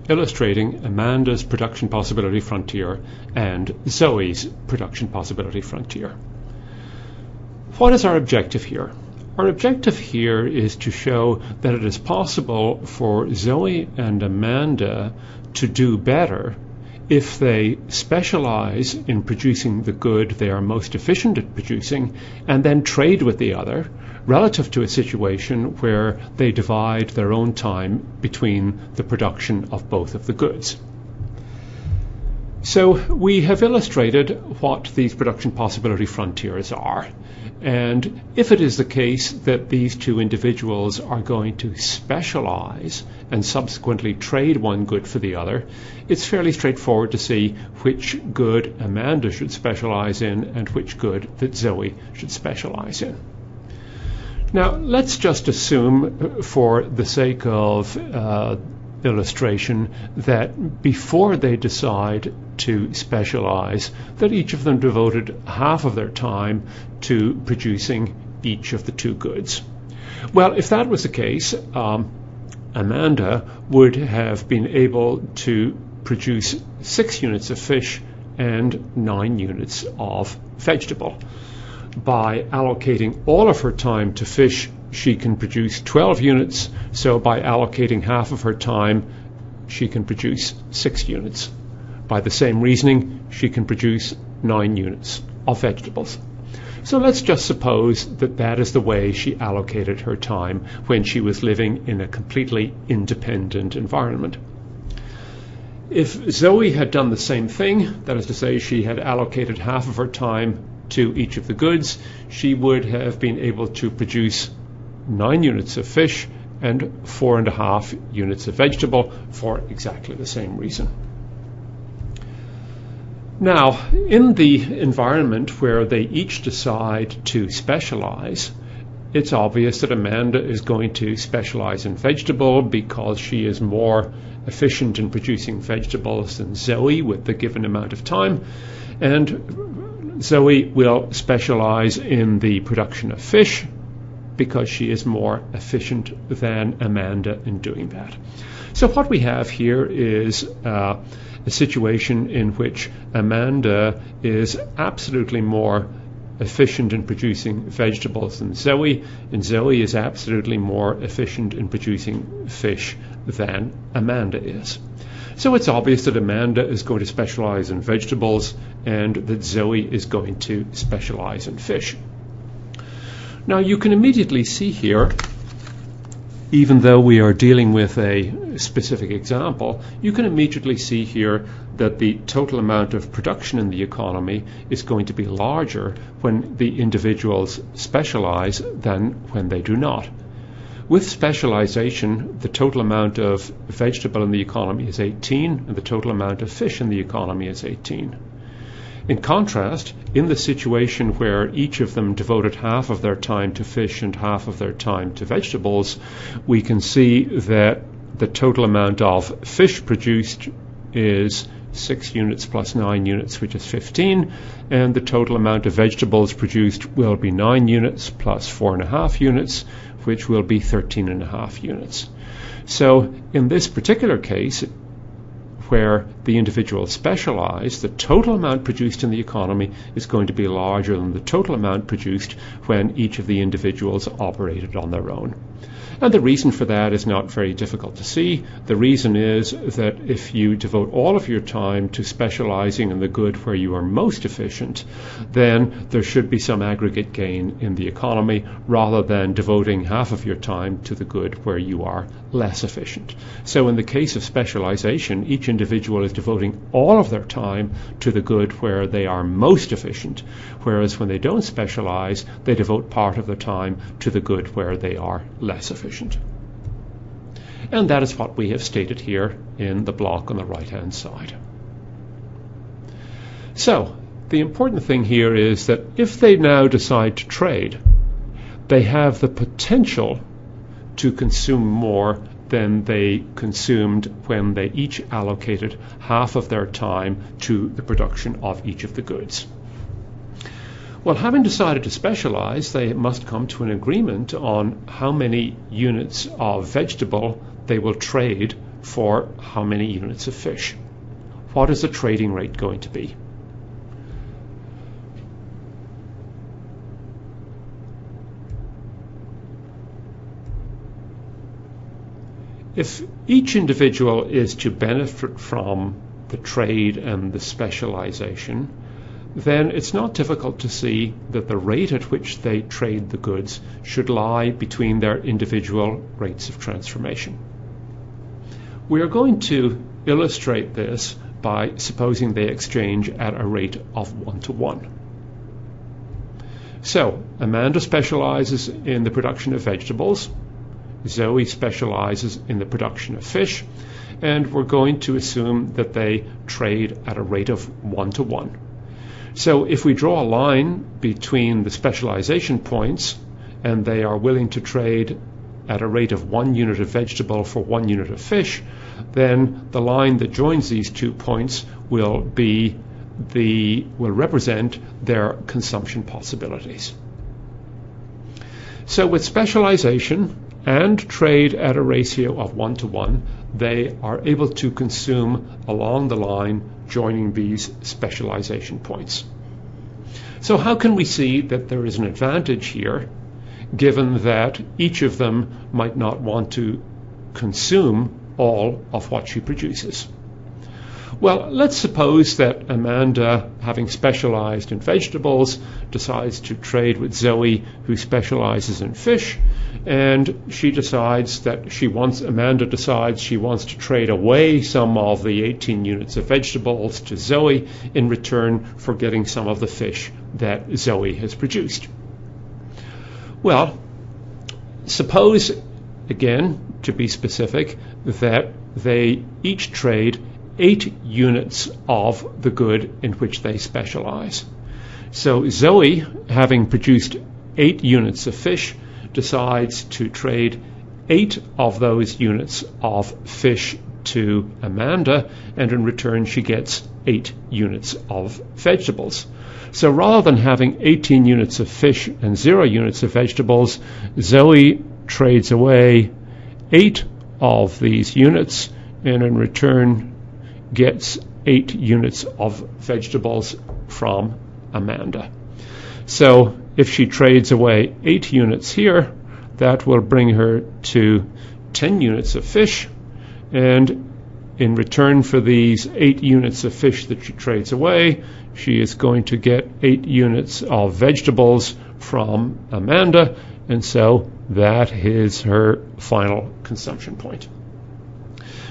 illustrating Amanda's production possibility frontier and Zoe's production possibility frontier. What is our objective here? Our objective here is to show that it is possible for Zoe and Amanda to do better if they specialize in producing the good they are most efficient at producing and then trade with the other, relative to a situation where they divide their own time between the production of both of the goods. So we have illustrated what these production possibility frontiers are. And if it is the case that these two individuals are going to specialize and subsequently trade one good for the other, it's fairly straightforward to see which good Amanda should specialize in and which good that Zoe should specialize in. Now, let's just assume, for the sake of illustration, that before they decide to specialize, that each of them devoted half of their time to producing each of the two goods. Well, if that was the case, Amanda would have been able to produce 6 units of fish and 9 units of vegetable. By allocating all of her time to fish, she can produce 12 units, so by allocating half of her time, she can produce 6 units. By the same reasoning, she can produce 9 units of vegetables. So let's just suppose that that is the way she allocated her time when she was living in a completely independent environment. If Zoe had done the same thing, that is to say, she had allocated half of her time to each of the goods, she would have been able to produce 9 units of fish and 4.5 units of vegetable for exactly the same reason. Now, in the environment where they each decide to specialize, it's obvious that Amanda is going to specialize in vegetable because she is more efficient in producing vegetables than Zoe with the given amount of time, and Zoe will specialize in the production of fish because she is more efficient than Amanda in doing that. So what we have here is a situation in which Amanda is absolutely more efficient in producing vegetables than Zoe, and Zoe is absolutely more efficient in producing fish than Amanda is. So it's obvious that Amanda is going to specialize in vegetables and that Zoe is going to specialize in fish. Now you can immediately see here, even though we are dealing with a specific example, you can immediately see here that the total amount of production in the economy is going to be larger when the individuals specialize than when they do not. With specialization, the total amount of vegetable in the economy is 18, and the total amount of fish in the economy is 18. In contrast, in the situation where each of them devoted half of their time to fish and half of their time to vegetables, we can see that the total amount of fish produced is 6 units plus 9 units, which is 15, and the total amount of vegetables produced will be 9 units plus 4.5 units, which will be 13.5 units. So in this particular case, where the individuals specialize, the total amount produced in the economy is going to be larger than the total amount produced when each of the individuals operated on their own. And the reason for that is not very difficult to see. The reason is that if you devote all of your time to specializing in the good where you are most efficient, then there should be some aggregate gain in the economy rather than devoting half of your time to the good where you are less efficient. So in the case of specialization, each individual is devoting all of their time to the good where they are most efficient, whereas when they don't specialize, they devote part of their time to the good where they are less efficient. And that is what we have stated here in the block on the right-hand side. So the important thing here is that if they now decide to trade, they have the potential to consume more than they consumed when they each allocated half of their time to the production of each of the goods. Well, having decided to specialize, they must come to an agreement on how many units of vegetable they will trade for how many units of fish. What is the trading rate going to be? If each individual is to benefit from the trade and the specialization, then it's not difficult to see that the rate at which they trade the goods should lie between their individual rates of transformation. We are going to illustrate this by supposing they exchange at a rate of 1-to-1. So, Amanda specializes in the production of vegetables, Zoe specializes in the production of fish, and we're going to assume that they trade at a rate of 1-to-1. So if we draw a line between the specialization points and they are willing to trade at a rate of 1 unit of vegetable for 1 unit of fish, then the line that joins these 2 points will represent their consumption possibilities. So with specialization and trade at a ratio of 1-to-1, they are able to consume along the line joining these specialization points. So how can we see that there is an advantage here, given that each of them might not want to consume all of what she produces? Well, let's suppose that Amanda, having specialized in vegetables, decides to trade with Zoe, who specializes in fish, and Amanda decides she wants to trade away some of the 18 units of vegetables to Zoe in return for getting some of the fish that Zoe has produced. Well, suppose, again, to be specific, that they each trade 8 units of the good in which they specialize. So Zoe, having produced 8 units of fish, decides to trade 8 of those units of fish to Amanda, and in return she gets 8 units of vegetables. So rather than having 18 units of fish and 0 units of vegetables, Zoe trades away 8 of these units and in return gets 8 units of vegetables from Amanda. So if she trades away 8 units here, that will bring her to 10 units of fish, and in return for these 8 units of fish that she trades away, she is going to get 8 units of vegetables from Amanda, and so that is her final consumption point.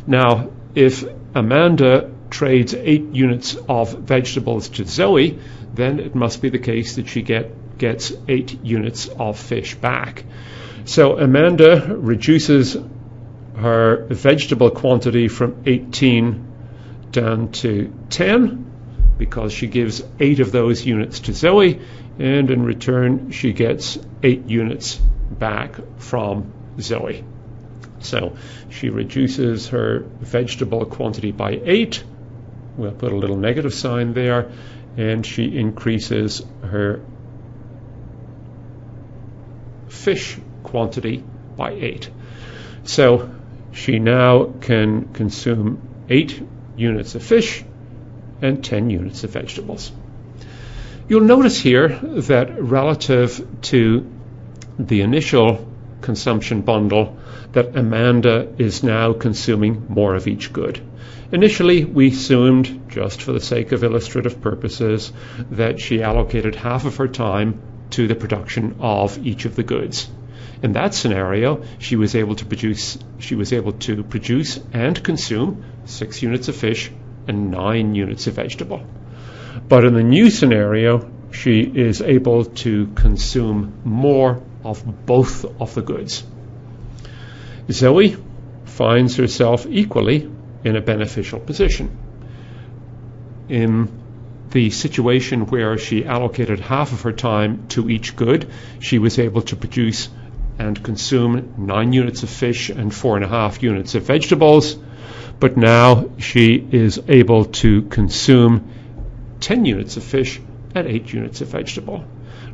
Now, if Amanda trades 8 units of vegetables to Zoe, then it must be the case that she gets 8 units of fish back. So Amanda reduces her vegetable quantity from 18 down to 10 because she gives 8 of those units to Zoe, and in return she gets 8 units back from Zoe. So she reduces her vegetable quantity by 8. We'll put a little negative sign there, and she increases her fish quantity by 8. So she now can consume 8 units of fish and 10 units of vegetables. You'll notice here that relative to the initial consumption bundle, that Amanda is now consuming more of each good. Initially, we assumed, just for the sake of illustrative purposes, that she allocated half of her time to the production of each of the goods. In that scenario, she was able to produce and consume 6 units of fish and 9 units of vegetable. But in the new scenario, she is able to consume more of both of the goods. Zoe finds herself equally in a beneficial position. In the situation where she allocated half of her time to each good, she was able to produce and consume 9 units of fish and 4.5 units of vegetables, but now she is able to consume 10 units of fish and 8 units of vegetable.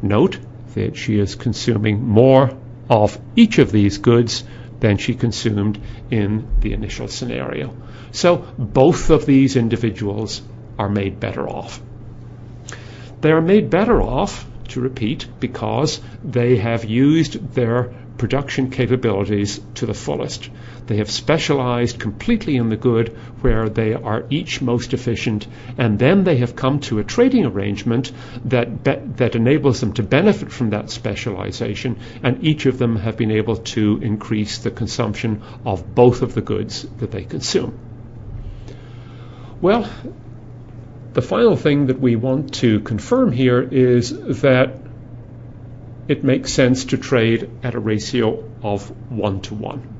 Note that she is consuming more of each of these goods than she consumed in the initial scenario. So both of these individuals are made better off. They are made better off, to repeat, because they have used their production capabilities to the fullest. They have specialized completely in the good where they are each most efficient, and then they have come to a trading arrangement that enables them to benefit from that specialization, and each of them have been able to increase the consumption of both of the goods that they consume. Well, the final thing that we want to confirm here is that it makes sense to trade at a ratio of 1 to 1.